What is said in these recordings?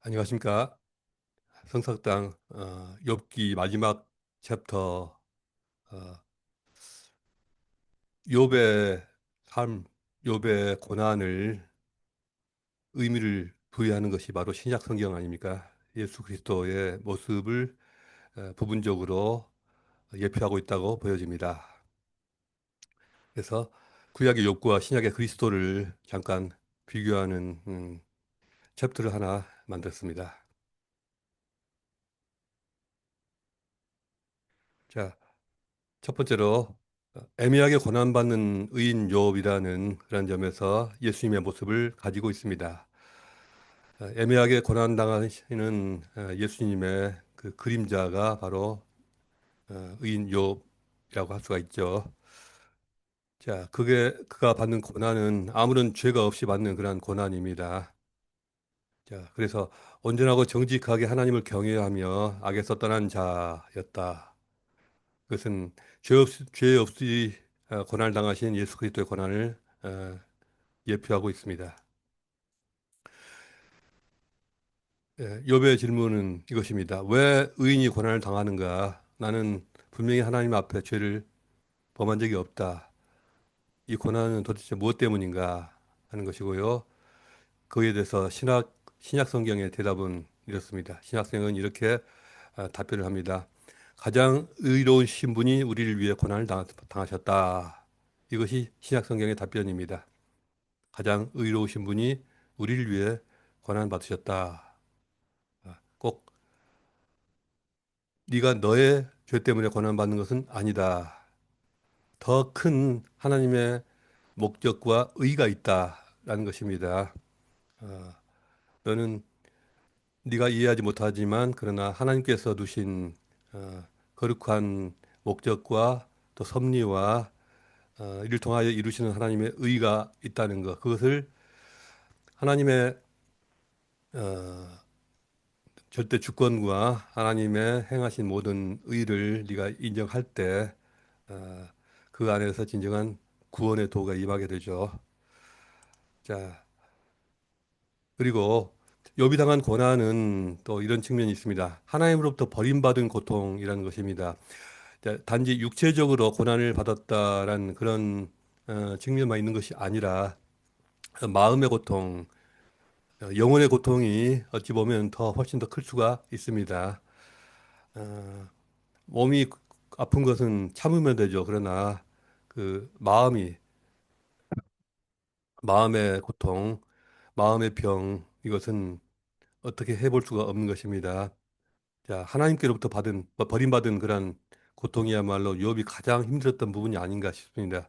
안녕하십니까. 성삭당 욥기 마지막 챕터 어, 욥의 삶, 욥의 고난을 의미를 부여하는 것이 바로 신약 성경 아닙니까? 예수 그리스도의 모습을 부분적으로 예표하고 있다고 보여집니다. 그래서 구약의 욥과 신약의 그리스도를 잠깐 비교하는 챕터를 하나 만들었습니다. 자, 첫 번째로 애매하게 고난받는 의인 욥이라는 그런 점에서 예수님의 모습을 가지고 있습니다. 애매하게 고난당하시는 예수님의 그 그림자가 바로 의인 욥이라고 할 수가 있죠. 자, 그가 받는 고난은 아무런 죄가 없이 받는 그러한 고난입니다. 자, 그래서 온전하고 정직하게 하나님을 경외하며 악에서 떠난 자였다. 그것은 죄 없이 고난을 당하신 예수 그리스도의 고난을 예표하고 있습니다. 욥의 질문은 이것입니다. 왜 의인이 고난을 당하는가? 나는 분명히 하나님 앞에 죄를 범한 적이 없다. 이 고난은 도대체 무엇 때문인가 하는 것이고요. 그에 대해서 신약 성경의 대답은 이렇습니다. 신약 성경은 이렇게 답변을 합니다. 가장 의로운 신분이 우리를 위해 고난을 당하셨다. 이것이 신약 성경의 답변입니다. 가장 의로우신 분이 우리를 위해 고난 받으셨다. 꼭 네가 너의 죄 때문에 고난 받는 것은 아니다. 더 큰 하나님의 목적과 의가 있다라는 것입니다. 어, 너는 네가 이해하지 못하지만 그러나 하나님께서 두신 거룩한 목적과 또 섭리와 이를 통하여 이루시는 하나님의 의가 있다는 것, 그것을 하나님의 어, 절대 주권과 하나님의 행하신 모든 의를 네가 인정할 때, 어, 그 안에서 진정한 구원의 도가 임하게 되죠. 자, 그리고 욥이 당한 고난은 또 이런 측면이 있습니다. 하나님으로부터 버림받은 고통이라는 것입니다. 자, 단지 육체적으로 고난을 받았다라는 그런 측면만 있는 것이 아니라 마음의 고통, 영혼의 고통이 어찌 보면 더 훨씬 더 클 수가 있습니다. 어, 몸이 아픈 것은 참으면 되죠. 그러나 그 마음의 고통, 마음의 병, 이것은 어떻게 해볼 수가 없는 것입니다. 자, 하나님께로부터 버림받은 그런 고통이야말로 욥이 가장 힘들었던 부분이 아닌가 싶습니다.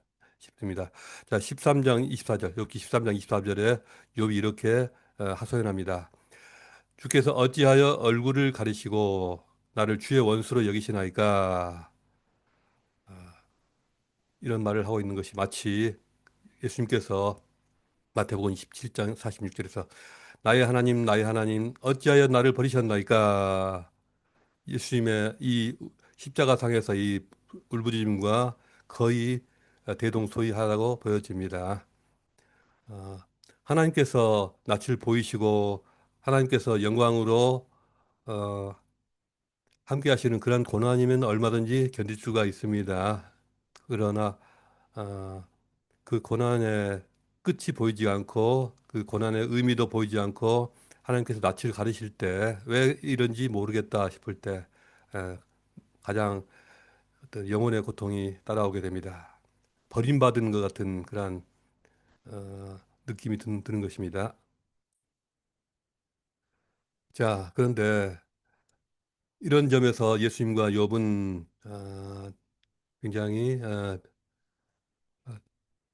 자, 13장 24절, 욥기 13장 24절에 욥이 이렇게 하소연합니다. 주께서 어찌하여 얼굴을 가리시고 나를 주의 원수로 여기시나이까? 이런 말을 하고 있는 것이 마치 예수님께서 마태복음 27장 46절에서 나의 하나님 어찌하여 나를 버리셨나이까? 예수님의 이 십자가상에서 이 울부짖음과 거의 대동소이하다고 보여집니다. 어, 하나님께서 낯을 보이시고 하나님께서 영광으로 어, 함께 하시는 그런 고난이면 얼마든지 견딜 수가 있습니다. 그러나 어, 그 고난의 끝이 보이지 않고 그 고난의 의미도 보이지 않고 하나님께서 낯을 가리실 때 왜 이런지 모르겠다 싶을 때 가장 어떤 영혼의 고통이 따라오게 됩니다. 버림받은 것 같은 그러한 느낌이 드는 것입니다. 자, 그런데 이런 점에서 예수님과 욥은 굉장히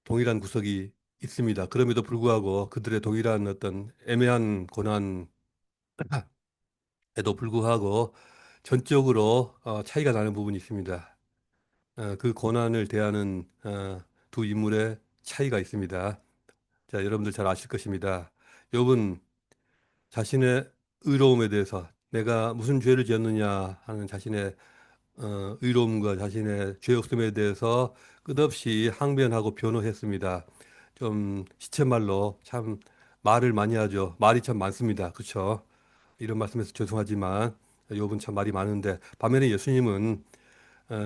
동일한 구석이 있습니다. 그럼에도 불구하고 그들의 동일한 어떤 애매한 고난에도 불구하고 전적으로 차이가 나는 부분이 있습니다. 그 고난을 대하는 두 인물의 차이가 있습니다. 자, 여러분들 잘 아실 것입니다. 욥은 자신의 의로움에 대해서 내가 무슨 죄를 지었느냐 하는 자신의 의로움과 자신의 죄 없음에 대해서 끝없이 항변하고 변호했습니다. 좀 시쳇말로 참 말을 많이 하죠. 말이 참 많습니다. 그렇죠? 이런 말씀에서 죄송하지만 욥은 참 말이 많은데 반면에 예수님은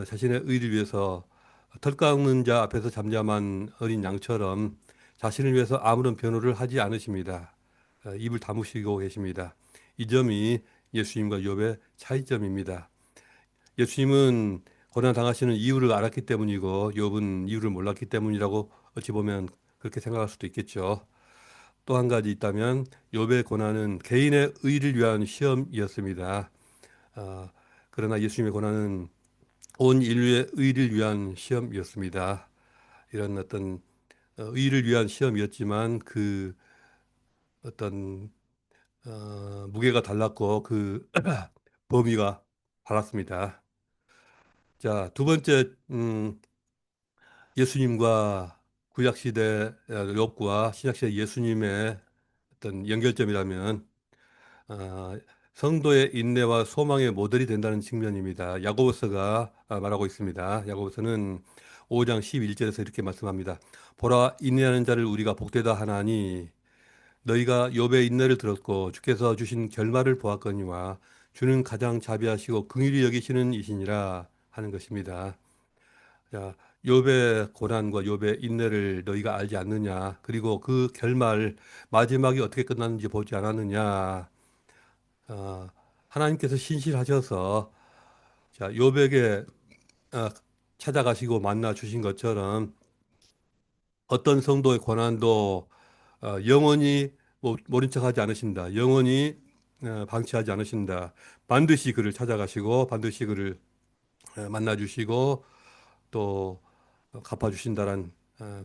자신의 의를 위해서 털 깎는 자 앞에서 잠잠한 어린 양처럼 자신을 위해서 아무런 변호를 하지 않으십니다. 입을 다무시고 계십니다. 이 점이 예수님과 욥의 차이점입니다. 예수님은 고난 당하시는 이유를 알았기 때문이고 욥은 이유를 몰랐기 때문이라고 어찌 보면 그렇게 생각할 수도 있겠죠. 또 한 가지 있다면 욥의 고난은 개인의 의를 위한 시험이었습니다. 아, 그러나 예수님의 고난은 온 인류의 의를 위한 시험이었습니다. 이런 어떤 의를 위한 시험이었지만 그 어떤 무게가 달랐고 그 범위가 달랐습니다. 자, 두 번째 예수님과 구약 시대 욥과 신약 시대 예수님의 어떤 연결점이라면 아, 성도의 인내와 소망의 모델이 된다는 측면입니다. 야고보서가 말하고 있습니다. 야고보서는 5장 11절에서 이렇게 말씀합니다. 보라, 인내하는 자를 우리가 복되다 하나니 너희가 욥의 인내를 들었고 주께서 주신 결말을 보았거니와 주는 가장 자비하시고 긍휼히 여기시는 이시니라 하는 것입니다. 자, 욥의 고난과 욥의 인내를 너희가 알지 않느냐? 그리고 그 결말 마지막이 어떻게 끝났는지 보지 않았느냐? 어, 하나님께서 신실하셔서 자, 욥에게 어, 찾아가시고 만나 주신 것처럼 어떤 성도의 고난도 영원히 모른 척하지 않으신다. 영원히 방치하지 않으신다. 반드시 그를 찾아가시고 반드시 그를 만나 주시고 또 갚아주신다는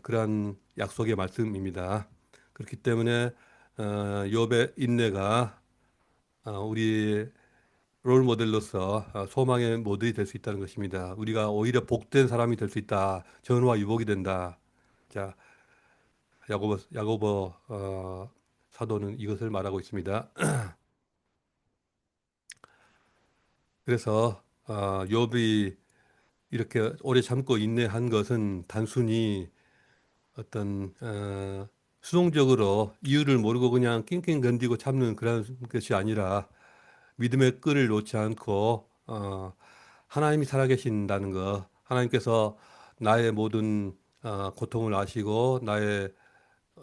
그러한 약속의 말씀입니다. 그렇기 때문에 욥의 인내가 우리 롤 모델로서 소망의 모델이 될 수 있다는 것입니다. 우리가 오히려 복된 사람이 될 수 있다. 전후와 유복이 된다. 자, 야고보 사도는 이것을 말하고 있습니다. 그래서 욥이 이렇게 오래 참고 인내한 것은 단순히 어떤 수동적으로 이유를 모르고 그냥 낑낑 건디고 참는 그런 것이 아니라 믿음의 끈을 놓지 않고 하나님이 살아계신다는 것, 하나님께서 나의 모든 고통을 아시고 나의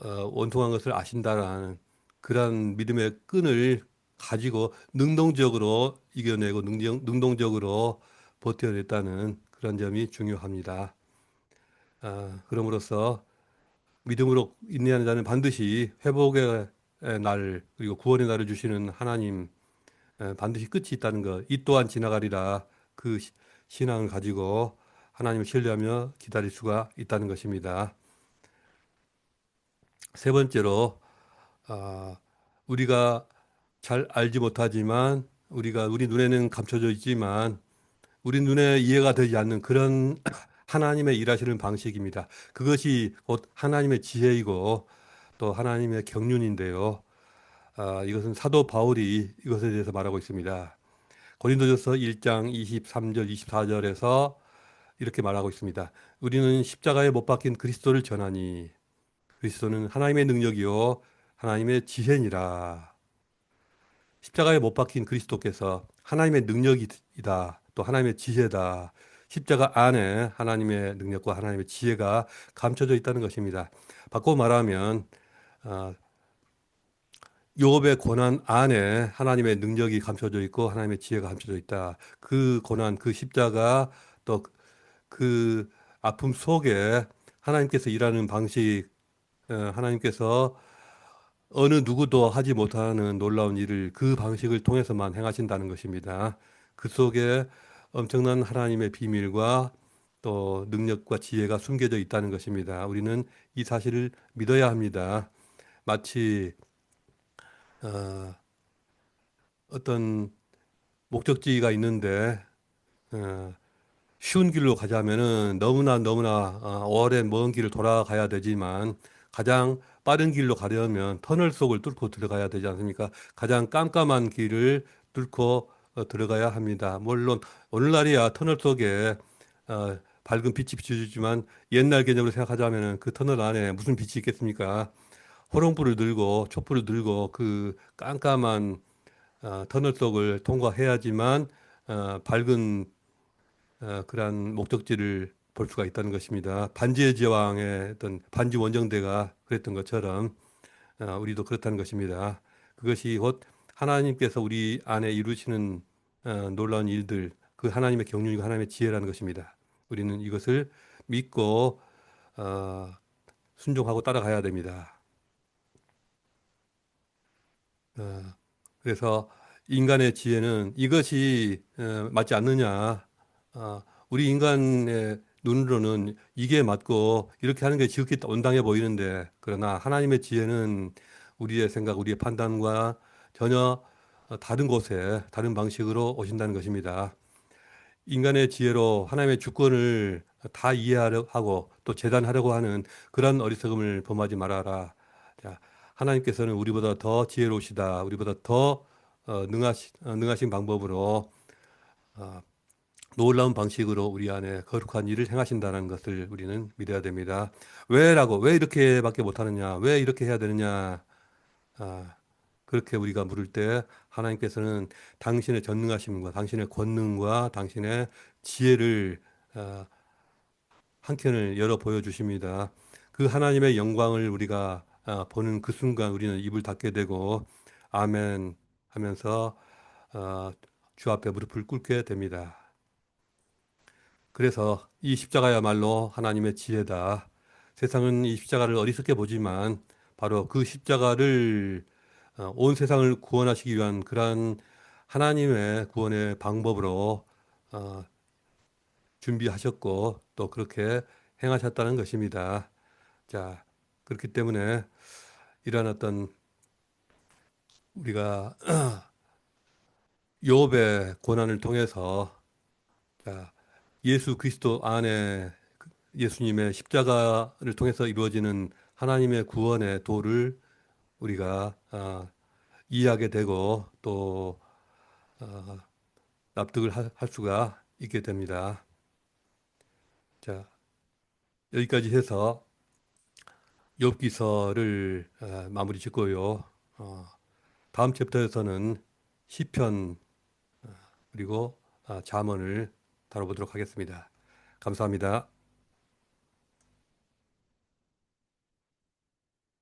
원통한 것을 아신다라는 그런 믿음의 끈을 가지고 능동적으로 이겨내고 능동적으로 버텨냈다는 그런 점이 중요합니다. 그럼으로써 믿음으로 인내하는 자는 반드시 회복의 날 그리고 구원의 날을 주시는 하나님 반드시 끝이 있다는 것. 이 또한 지나가리라 그 신앙을 가지고 하나님을 신뢰하며 기다릴 수가 있다는 것입니다. 세 번째로 아, 우리가 잘 알지 못하지만 우리가 우리 눈에는 감춰져 있지만 우리 눈에 이해가 되지 않는 그런 하나님의 일하시는 방식입니다. 그것이 곧 하나님의 지혜이고 또 하나님의 경륜인데요. 이것은 사도 바울이 이것에 대해서 말하고 있습니다. 고린도전서 1장 23절, 24절에서 이렇게 말하고 있습니다. 우리는 십자가에 못 박힌 그리스도를 전하니 그리스도는 하나님의 능력이요 하나님의 지혜니라. 십자가에 못 박힌 그리스도께서 하나님의 능력이다. 또 하나님의 지혜다. 십자가 안에 하나님의 능력과 하나님의 지혜가 감춰져 있다는 것입니다. 바꿔 말하면 어, 욥의 고난 안에 하나님의 능력이 감춰져 있고 하나님의 지혜가 감춰져 있다. 그 고난, 그 십자가 또 그 아픔 속에 하나님께서 일하는 방식, 하나님께서 어느 누구도 하지 못하는 놀라운 일을 그 방식을 통해서만 행하신다는 것입니다. 그 속에 엄청난 하나님의 비밀과 또 능력과 지혜가 숨겨져 있다는 것입니다. 우리는 이 사실을 믿어야 합니다. 마치 어, 어떤 목적지가 있는데 어, 쉬운 길로 가자면은 너무나 오랜 먼 길을 돌아가야 되지만 가장 빠른 길로 가려면 터널 속을 뚫고 들어가야 되지 않습니까? 가장 깜깜한 길을 뚫고 들어가야 합니다. 물론 오늘날이야 터널 속에 밝은 빛이 비춰지지만 옛날 개념으로 생각하자면은 그 터널 안에 무슨 빛이 있겠습니까? 호롱불을 들고 촛불을 들고 그 깜깜한 터널 속을 통과해야지만 밝은 그러한 목적지를 볼 수가 있다는 것입니다. 반지의 제왕의 어떤 반지 원정대가 그랬던 것처럼 우리도 그렇다는 것입니다. 그것이 곧 하나님께서 우리 안에 이루시는 놀라운 일들, 그 하나님의 경륜이고 하나님의 지혜라는 것입니다. 우리는 이것을 믿고 어, 순종하고 따라가야 됩니다. 어, 그래서 인간의 지혜는 이것이 맞지 않느냐? 우리 인간의 눈으로는 이게 맞고 이렇게 하는 게 지극히 온당해 보이는데, 그러나 하나님의 지혜는 우리의 생각, 우리의 판단과 전혀 다른 곳에 다른 방식으로 오신다는 것입니다. 인간의 지혜로 하나님의 주권을 다 이해하려 하고 또 재단하려고 하는 그런 어리석음을 범하지 말아라. 자, 하나님께서는 우리보다 더 지혜로우시다. 우리보다 더 능하신 방법으로 어, 놀라운 방식으로 우리 안에 거룩한 일을 행하신다는 것을 우리는 믿어야 됩니다. 왜 이렇게밖에 못하느냐? 왜 이렇게 해야 되느냐? 아, 그렇게 우리가 물을 때 하나님께서는 당신의 전능하심과 당신의 권능과 당신의 지혜를 아, 한켠을 열어 보여주십니다. 그 하나님의 영광을 우리가 보는 그 순간 우리는 입을 닫게 되고 아멘 하면서 아, 주 앞에 무릎을 꿇게 됩니다. 그래서 이 십자가야말로 하나님의 지혜다. 세상은 이 십자가를 어리석게 보지만 바로 그 십자가를 온 세상을 구원하시기 위한 그러한 하나님의 구원의 방법으로 어, 준비하셨고 또 그렇게 행하셨다는 것입니다. 자, 그렇기 때문에 이러한 어떤 우리가 욥의 고난을 통해서 자, 예수 그리스도 안에 예수님의 십자가를 통해서 이루어지는 하나님의 구원의 도를 우리가 이해하게 되고 또 어, 납득을 할 수가 있게 됩니다. 자, 여기까지 해서 욥기서를 마무리 짓고요. 다음 챕터에서는 시편 그리고 잠언을 다뤄보도록 하겠습니다. 감사합니다.